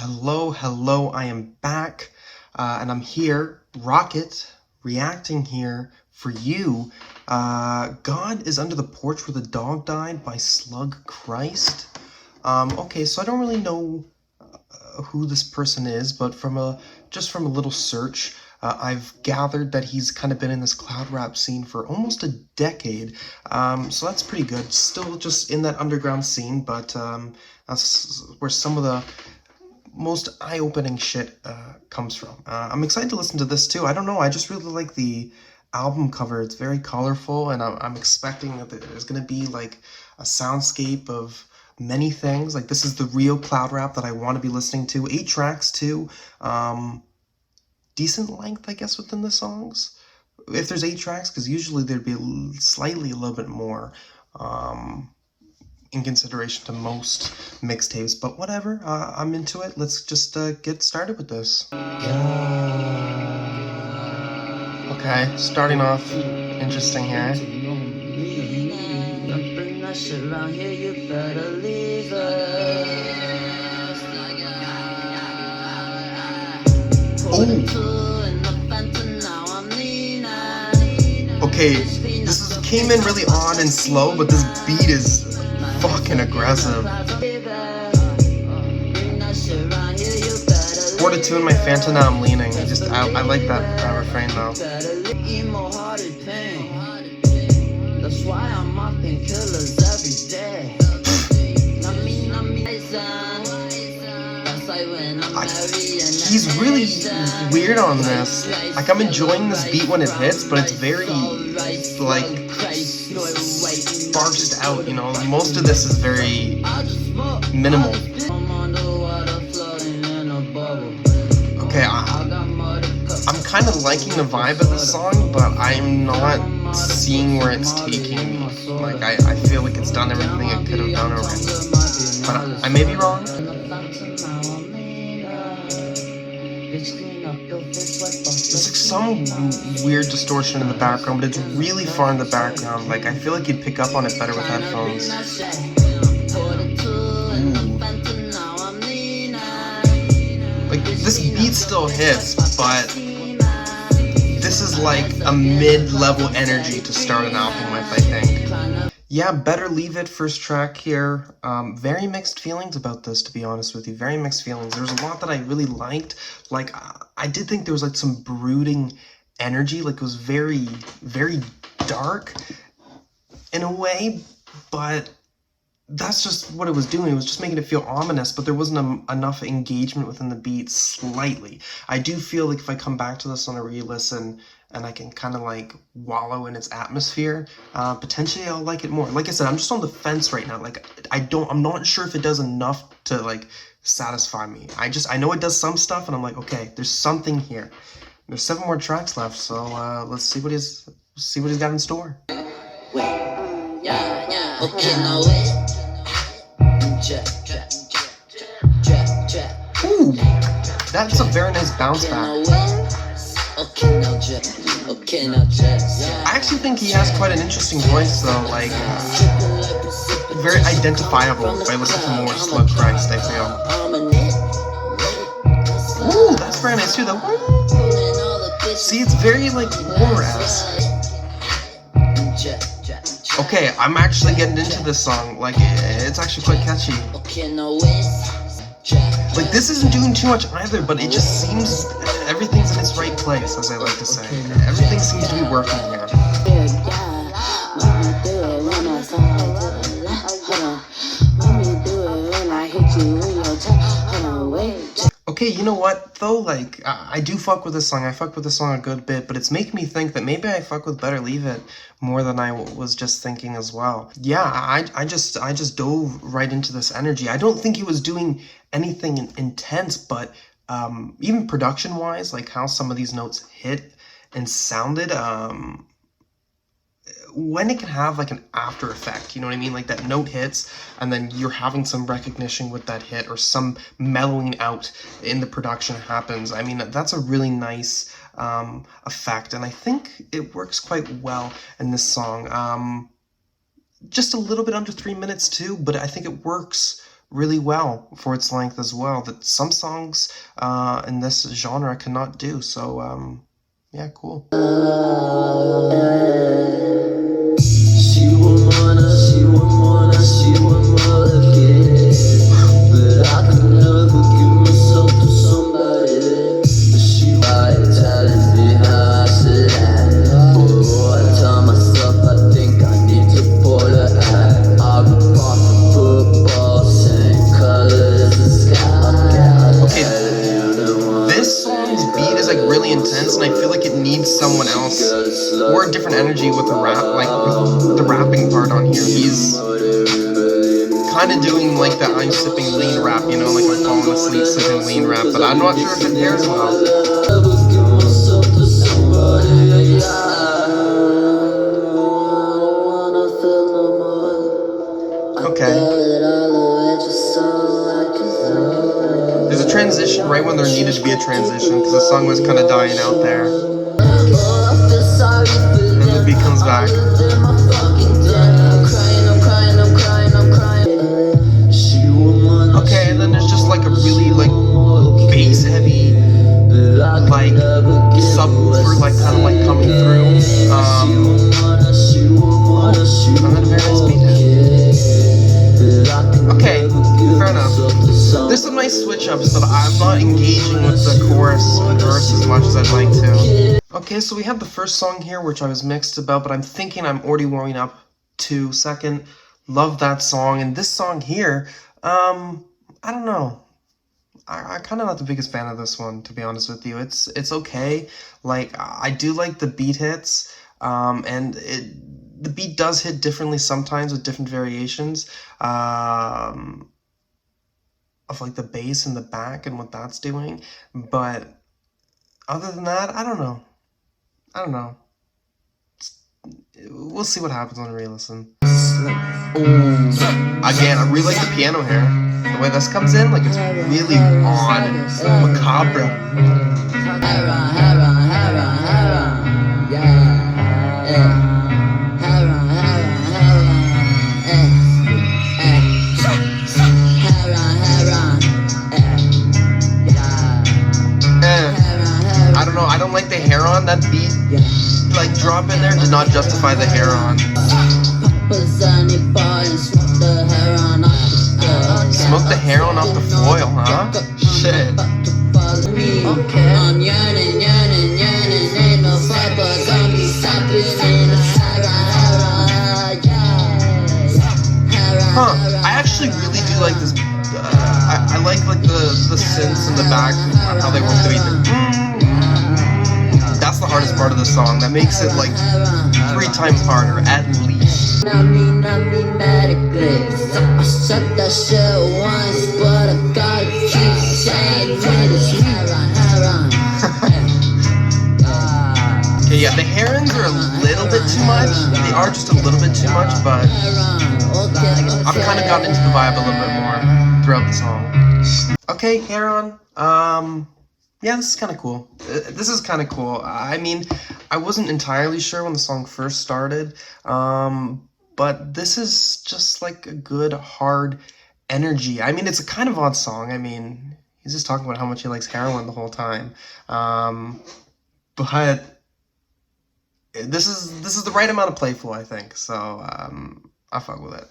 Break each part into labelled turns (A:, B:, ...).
A: Hello, I am back, and I'm here, Rocket, reacting here for you. God is Under the Porch Where the Dog Died by Slug Christ. Okay, so I don't really know who this person is, but just from a little search, I've gathered that he's kind of been in this cloud rap scene for almost a decade, so that's pretty good. Still just in that underground scene, but that's where some of the most eye-opening shit comes from. I'm excited to listen to this too. I don't know, I just really like the album cover. It's very colorful, and I'm expecting that there's gonna be like a soundscape of many things. Like, this is the real cloud rap that I want to be listening to. 8 tracks too. Decent length, I guess, within the songs, if there's 8 tracks, because usually there'd be a little bit more in consideration to most mixtapes, but whatever. I'm into it. Let's just get started with this. Okay, starting off interesting here. Okay, this came in really odd and slow, but this beat is fucking aggressive. 4 to 2 in my Fanta, now I'm leaning. I like that refrain though. That's why I'm off killers every day. He's really weird on this. Like, I'm enjoying this beat when it hits, but it's very like sparsed out, you know. Most of this is very minimal. Okay, I'm kind of liking the vibe of this song, but I'm not seeing where it's taking me. Like, I feel like it's done everything it could have done already. But I may be wrong. There's like some weird distortion in the background, but it's really far in the background. Like, I feel like you'd pick up on it better with headphones. Like, this beat still hits, but this is like a mid-level energy to start an album with, I think. Yeah, Better Leave It, first track here. Very mixed feelings about this, to be honest with you. Very mixed feelings. There was a lot that I really liked. Like, I did think there was like some brooding energy. Like, it was very, very dark in a way, but that's just what it was doing. It was just making it feel ominous, but there wasn't enough engagement within the beat slightly. I do feel like if I come back to this on a re-listen and I can kind of like wallow in its atmosphere, potentially I'll like it more. Like I said, I'm just on the fence right now. Like, I'm not sure if it does enough to like satisfy me. I know it does some stuff, and I'm like, okay, there's something here. There's 7 more tracks left, so let's see what he's got in store. Ooh, that's a very nice bounce back. I actually think he has quite an interesting voice though, like very identifiable if I listen to more Slug Christ, I feel. Ooh, that's very nice too though. See, it's very like horror-esque. Okay, I'm actually getting into this song. Like, it's actually quite catchy. Like, this isn't doing too much either, but it just seems everything's in its right place, as I like to say. Everything seems to be working here. Okay, you know what though, like, I do fuck with this song. I fuck with this song a good bit, but it's making me think that maybe I fuck with Better Leave It more than I was just thinking as well. Yeah, I just dove right into this energy. I don't think he was doing anything intense, but even production wise, like how some of these notes hit and sounded, when it can have like an after effect, you know what I mean? Like, that note hits and then you're having some recognition with that hit, or some mellowing out in the production happens. I mean, that's a really nice effect, and I think it works quite well in this song. Just a little bit under 3 minutes too, but I think it works really well for its length as well, that some songs in this genre cannot do. So yeah, cool. Intense, and I feel like it needs someone else or a different energy with the rap, like with the rapping part on here. He's kind of doing like the I'm sipping lean rap, you know, like I'm falling asleep sipping lean rap, but I'm not sure if it pairs well. Okay. There's a transition right when there needed to be a transition, because the song was kind of dying out there. And the beat comes back. Okay, and then there's just like a really like bass heavy like subwoofer like kind of like coming through. And then a very nice beat. Okay, fair enough. There's some nice switch-ups, but I'm not engaging with the chorus and verse as much as I'd like to. Okay, so we have the first song here, which I was mixed about, but I'm thinking I'm already warming up to second. Love that song. And this song here, I don't know. I'm kind of not the biggest fan of this one, to be honest with you. It's okay. Like, I do like the beat hits, and the beat does hit differently sometimes with different variations of like the bass in the back and what that's doing. But other than that, I don't know. We'll see what happens when we re-listen. Again, I really like the piano here. The way this comes in, like it's really odd and macabre. I don't know, I don't like the hair on that beat. Like drop in there did not justify the hair on. Smoke the hair on off the foil, huh? Shit. Huh, I actually really do like this. I like the synths in the back, how they work the beat. That's the hardest part of the song. That makes it like 3 times harder, at least.
B: I shut that shit once, but I gotta keep saying
A: Okay, yeah, the herons are a little bit too much. They are just a little bit too much, but I've kind of gotten into the vibe a little bit more throughout the song. Okay, heron. Yeah, this is kind of cool. I mean, I wasn't entirely sure when the song first started, but this is just like a good, hard energy. I mean, it's a kind of odd song. I mean, he's just talking about how much he likes heroin the whole time. But this is the right amount of playful, I think. So, I fuck with it.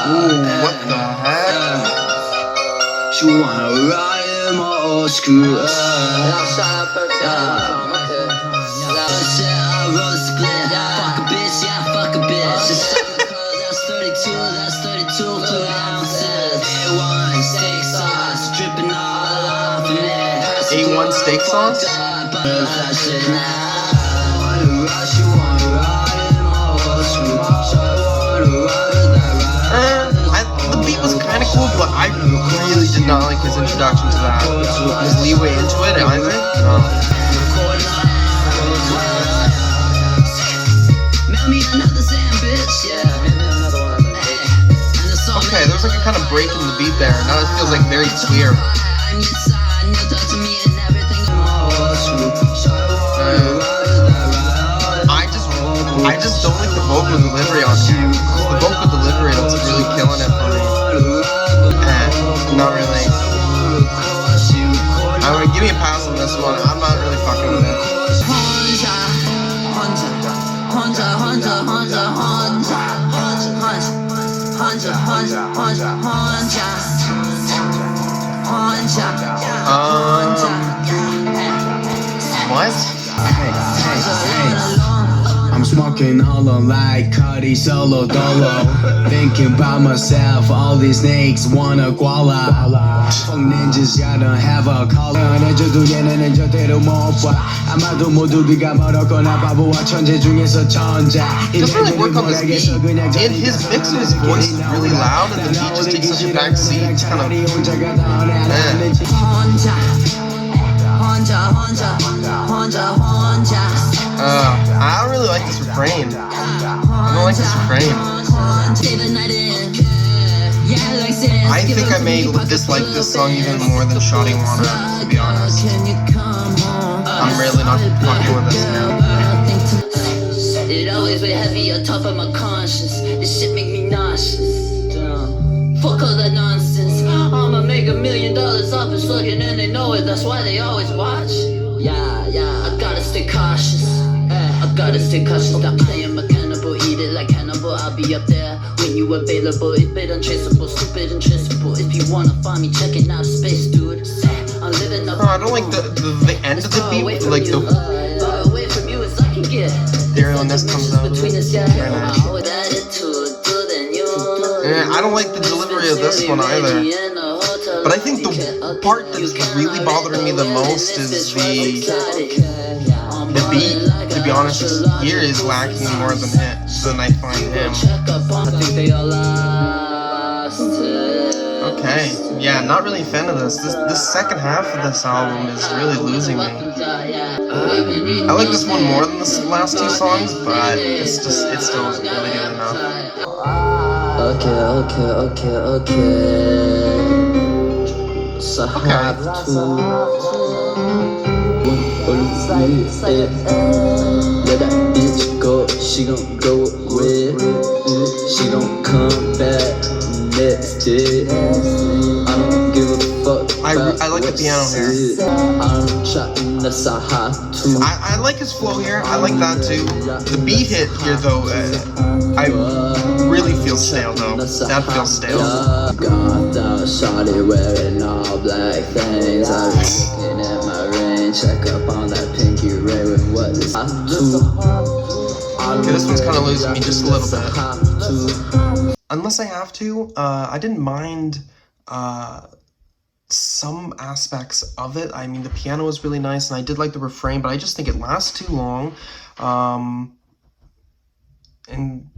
A: Ooh, what the heck?
B: She wanna ride my old school. Fuck a bitch, yeah, fuck a bitch. That's 32, that's 32 ounces. A1 steak sauce, dripping all off of it.
A: A1 steak sauce? The beat was kind of cool, but I really did not like his introduction to that. His leeway into it, either. Okay, there's like a kind of break in the beat there. Now it feels like very clear. I just I just don't like the vocal delivery on here. The vocal delivery that's really killing it for me. Not really. I'm gonna give me a pass on this one. I'm not really fucking with it. What?
B: I'm smoking hollow like Cuddy solo dolo. Thinking about myself, all these snakes wanna guala. Fuck ninjas, I don't have a collar. 내줘도 얘네는 절대로 못 봐. 아마도 모두 네가 멀었거나 바보와 천재 중에서 천재.
A: Just really work on this beat. In his mixer, his voice is really loud, and the beat just takes such a back seat. It's kind of I don't really like this refrain. I don't like this refrain. I think I may dislike this song even more than Shawty Wana, to be honest. I'm really not fucking with this now.
B: It always weigh heavy on top of my conscience. This shit make me nauseous. Fuck all that nonsense. I'ma make $1 million off of slugging and they know it. That's why they always watch. Yeah, I gotta stay cautious. I gotta stay cautious. Stop playing my cannibal. Eat it like Hannibal. I'll be up there when you available. If it untraceable, stupid and traceable. If you wanna find me, checking out space, dude. I'm living up.
A: I don't like the end of the beat. Like the
B: away from you as I can get.
A: there when this comes out. Very nice. I don't like the delivery of this one either. But I think the part that's really bothering me the most is the beat. To be honest, here is lacking more than I find him. Okay, yeah, not really a fan of this. This second half of this album is really losing me. I like this one more than the last two songs, but it still isn't really good enough.
B: So I have to let that bitch go. She gon' go with it. She gon' come back next day. I don't give a fuck.
A: I like the piano here.
B: I'm trying to say I have to.
A: I like his flow here. I like that too. The beat hit here though, I really feel stale though. That feels stale.
B: Got that Shawty wearing all black things. I was looking at my ring, check up on that pinky ring with what is I do.
A: Okay, this one's kind of losing me just a little bit. Unless I have to, I didn't mind some aspects of it. I mean, the piano was really nice, and I did like the refrain, but I just think it lasts too long. And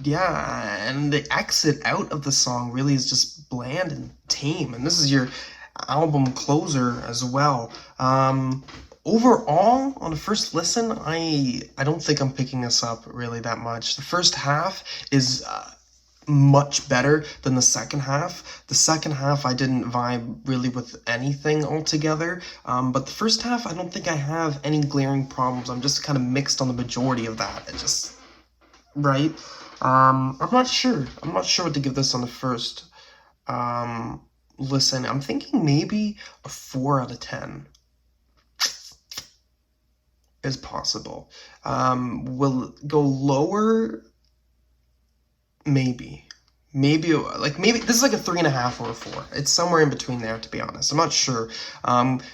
A: yeah, and the exit out of the song really is just bland and tame, and this is your album closer as well. Overall, on the first listen, I don't think I'm picking this up really that much. The first half is much better than the second half. The second half I didn't vibe really with anything altogether, but the first half I don't think I have any glaring problems. I'm just kind of mixed on the majority of that. It just right. I'm not sure what to give this on the first listen. I'm thinking maybe a 4 out of 10 is possible. Will it go lower? Maybe this is like a 3.5 or a 4. It's somewhere in between there, to be honest. I'm not sure,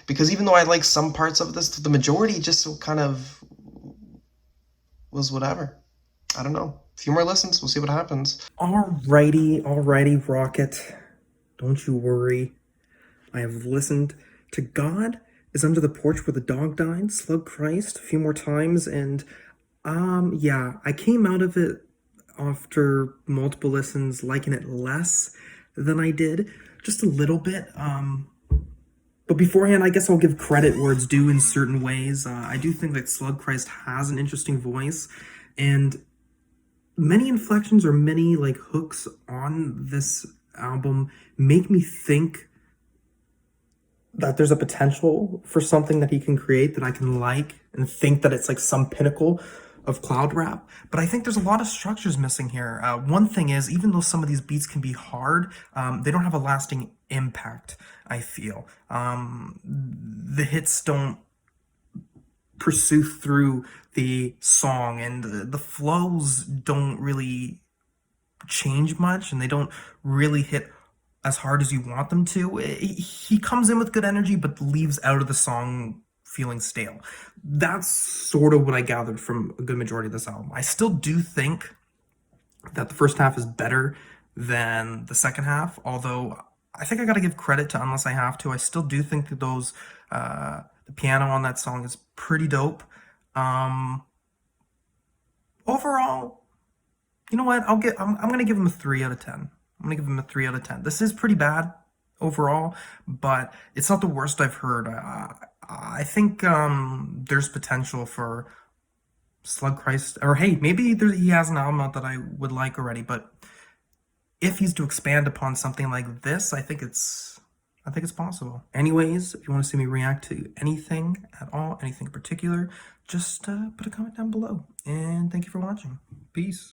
A: because even though I like some parts of this, the majority just kind of was whatever. I don't know. A few more listens, we'll see what happens.
C: Alrighty, Rocket. Don't you worry. I have listened to God is Under the Porch Where the Dog Died, Slug Christ, a few more times, and yeah, I came out of it after multiple listens liking it less than I did, just a little bit. But beforehand, I guess I'll give credit where it's due in certain ways. I do think that Slug Christ has an interesting voice, and many inflections or many like hooks on this album make me think that there's a potential for something that he can create that I can like and think that it's like some pinnacle of cloud rap, but I think there's a lot of structures missing here. One thing is, even though some of these beats can be hard, they don't have a lasting impact, I feel. The hits don't pursue through the song, and the flows don't really change much, and they don't really hit as hard as you want them to. He comes in with good energy, but leaves out of the song feeling stale. That's sort of what I gathered from a good majority of this album. I still do think that the first half is better than the second half, although I think I gotta give credit to Unless I Have To. I still do think that the piano on that song is pretty dope. Overall, you know what? I'm gonna give him a 3 out of 10. I'm gonna give him a 3 out of 10. This is pretty bad overall, but it's not the worst I've heard. I think there's potential for Slug Christ, or hey, maybe he has an album out that I would like already. But if he's to expand upon something like this, I think it's possible. Anyways, if you want to see me react to anything at all, anything in particular, just put a comment down below. And thank you for watching. Peace.